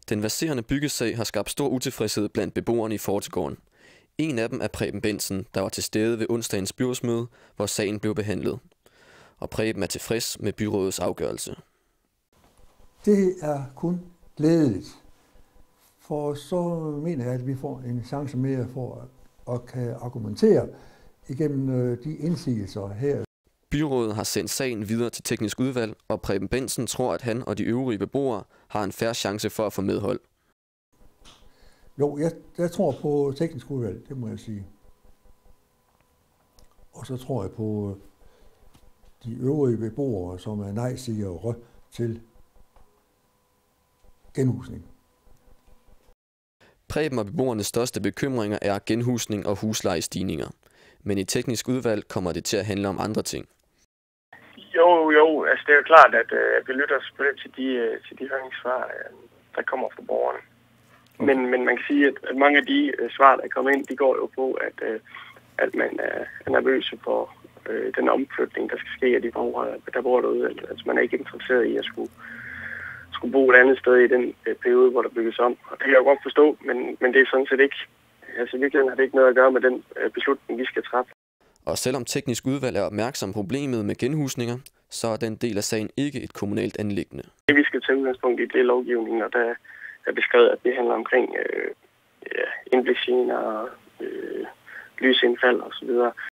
Den verserende byggesag har skabt stor utilfredshed blandt beboerne i Fortegården. En af dem er Preben Bendtsen, der var til stede ved onsdagens byrådsmøde, hvor sagen blev behandlet. Og Preben er tilfreds med byrådets afgørelse. Det er kun glædeligt, for så mener jeg, at vi får en chance mere for at kan argumentere igennem de indsigelser her. Byrådet har sendt sagen videre til teknisk udvalg, og Preben Bendtsen tror, at han og de øvrige beboere har en fair chance for at få medhold. Jo, jeg tror på teknisk udvalg, det må jeg sige. Og så tror jeg på de øvrige beboere, som er nej-sigere til genhusning. Preben og beboernes største bekymringer er genhusning og huslejestigninger. Men i teknisk udvalg kommer det til at handle om andre ting. Jo, altså det er jo klart, at vi lytter selvfølgelig til de høringssvar, der kommer fra borgerne. Okay. Men man kan sige, at mange af de svar, der er kommet ind, de går jo på, at man er nervøs for den omflytning, der skal ske af de borgere, der bor derude. Altså man er ikke interesseret i at skulle bo et andet sted i den periode, hvor der bygges om. Og det kan jeg jo godt forstå, men det er sådan set ikke. Altså i virkeligheden har det ikke noget at gøre med den beslutning, vi skal træffe. Og selvom teknisk udvalg er opmærksom på problemet med genhusninger, så er den del af sagen ikke et kommunalt anliggende. Vi skal tage udgangspunkt i det lovgivning, og der er beskrevet, at det handler omkring indbliksgener og lysindfald osv.